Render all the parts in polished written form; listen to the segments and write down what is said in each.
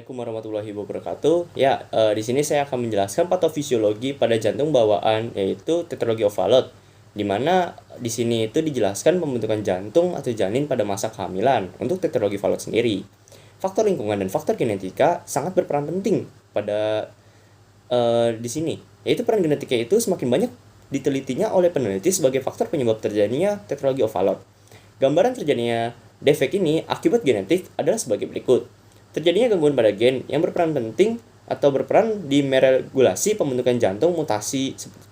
Assalamualaikum warahmatullahi wabarakatuh. Ya, di sini saya akan menjelaskan patofisiologi pada jantung bawaan, yaitu tetralogy of Fallot, di mana di sini itu dijelaskan pembentukan jantung atau janin pada masa kehamilan untuk tetralogy Fallot sendiri. Faktor lingkungan dan faktor genetika sangat berperan penting pada di sini, yaitu peran genetika itu semakin banyak ditelitinya oleh peneliti sebagai faktor penyebab terjadinya tetralogy of Fallot. Gambaran terjadinya defek ini akibat genetik adalah sebagai berikut. Terjadinya gangguan pada gen yang berperan penting atau berperan di meregulasi pembentukan jantung, mutasi seperti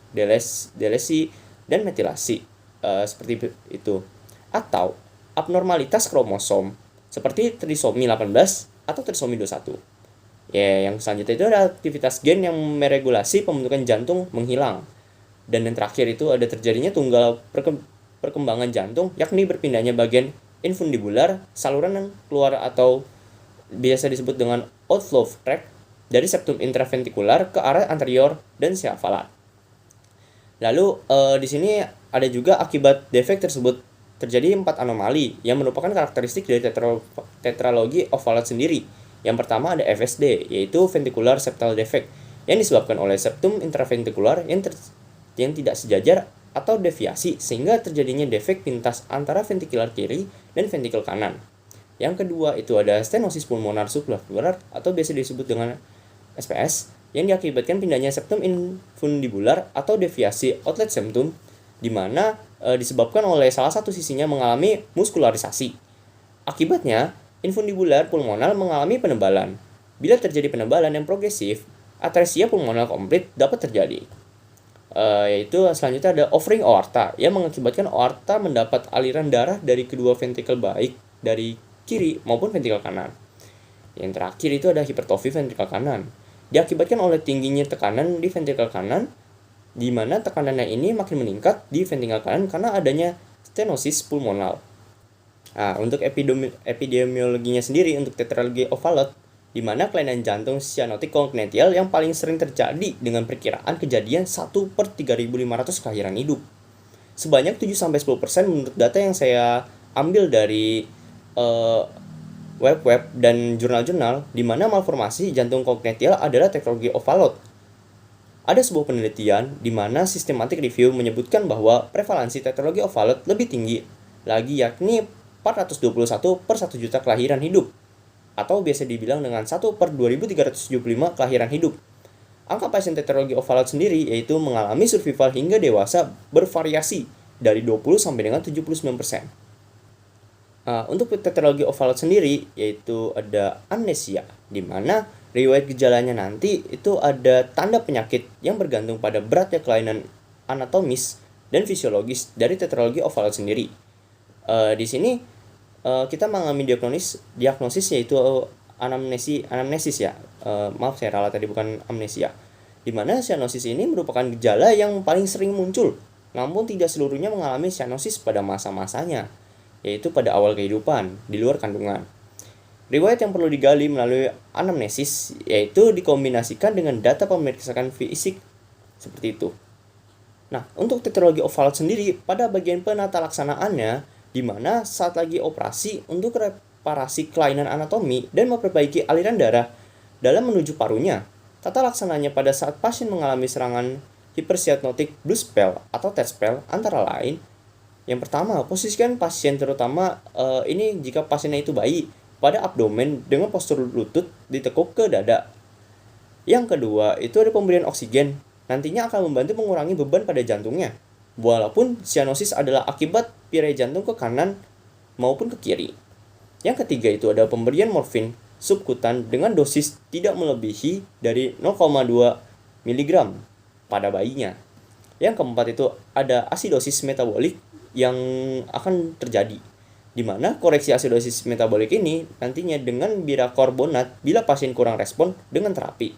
delesi dan metilasi seperti itu, atau abnormalitas kromosom seperti trisomi 18 atau trisomi 21. Ya, yang selanjutnya itu ada aktivitas gen yang meregulasi pembentukan jantung menghilang. Dan yang terakhir itu ada terjadinya tunggal perkembangan jantung, yakni berpindahnya bagian infundibular, saluran keluar atau biasa disebut dengan outflow tract dari septum intraventikular ke arah anterior dan siafalat. Lalu di sini ada juga akibat defek tersebut terjadi 4 anomali yang merupakan karakteristik dari tetralogy of Fallot sendiri. Yang pertama ada FSD, yaitu ventricular septal defect, yang disebabkan oleh septum intraventikular yang tidak sejajar atau deviasi sehingga terjadinya defek pintas antara ventrikular kiri dan ventrikel kanan. Yang kedua itu ada stenosis pulmonar subclavicular atau biasa disebut dengan SPS, yang diakibatkan pindahnya septum infundibular atau deviasi outlet septum, di mana disebabkan oleh salah satu sisinya mengalami muskularisasi. Akibatnya, infundibular pulmonar mengalami penebalan. Bila terjadi penebalan yang progresif, atresia pulmonar komplit dapat terjadi. Yaitu selanjutnya ada offering aorta yang mengakibatkan aorta mendapat aliran darah dari kedua ventrikel baik dari kiri maupun ventrikel kanan. Yang terakhir itu ada hipertrofi ventrikel kanan, diakibatkan oleh tingginya tekanan di ventrikel kanan, di mana tekanannya ini makin meningkat di ventrikel kanan karena adanya stenosis pulmonar. Nah, untuk epidemiologinya sendiri untuk tetralogy of Fallot, di mana kelainan jantung cyanotic congenital yang paling sering terjadi dengan perkiraan kejadian 1/3500 kelahiran hidup. Sebanyak 7-10% menurut data yang saya ambil dari web dan jurnal-jurnal, di mana malformasi jantung congenital adalah tetralogy of Fallot. Ada sebuah penelitian di mana systematic review menyebutkan bahwa prevalensi tetralogy of Fallot lebih tinggi lagi, yakni 421 per 1 juta kelahiran hidup, atau biasa dibilang dengan 1/2375 kelahiran hidup. Angka pasien tetralogy of Fallot sendiri yaitu mengalami survival hingga dewasa bervariasi dari 20 sampai dengan 79%. Untuk tetralogy of Fallot sendiri yaitu ada amnesia, di mana riwayat gejalanya nanti itu ada tanda penyakit yang bergantung pada beratnya kelainan anatomis dan fisiologis dari tetralogy of Fallot sendiri. Di sini kita mengalami diagnosis yaitu anamnesis ya. Maaf saya ralat tadi, bukan amnesia. Di mana cyanosis ini merupakan gejala yang paling sering muncul, namun tidak seluruhnya mengalami cyanosis pada masa-masanya, yaitu pada awal kehidupan, di luar kandungan. Riwayat yang perlu digali melalui anamnesis yaitu dikombinasikan dengan data pemeriksaan fisik seperti itu. Nah, untuk tetralogy of Fallot sendiri pada bagian penata laksanaannya, di mana saat lagi operasi untuk reparasi kelainan anatomi dan memperbaiki aliran darah dalam menuju parunya. Tata laksananya pada saat pasien mengalami serangan hypercyanotic blue spell atau TED spell antara lain: yang pertama, posisikan pasien terutama ini jika pasiennya itu bayi pada abdomen dengan postur lutut ditekuk ke dada. Yang kedua, itu ada pemberian oksigen. Nantinya akan membantu mengurangi beban pada jantungnya. Walaupun cyanosis adalah akibat pirai jantung ke kanan maupun ke kiri. Yang ketiga itu ada pemberian morfin subkutan dengan dosis tidak melebihi dari 0,2 mg pada bayinya. Yang keempat itu ada asidosis metabolik yang akan terjadi, di mana koreksi asidosis metabolik ini nantinya dengan bikarbonat bila pasien kurang respon dengan terapi.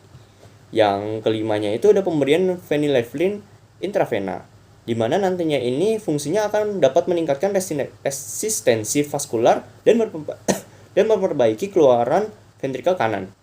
Yang kelimanya itu ada pemberian phenylephrine intravena, di mana nantinya ini fungsinya akan dapat meningkatkan resistensi vaskular dan memperbaiki keluaran ventrikel kanan.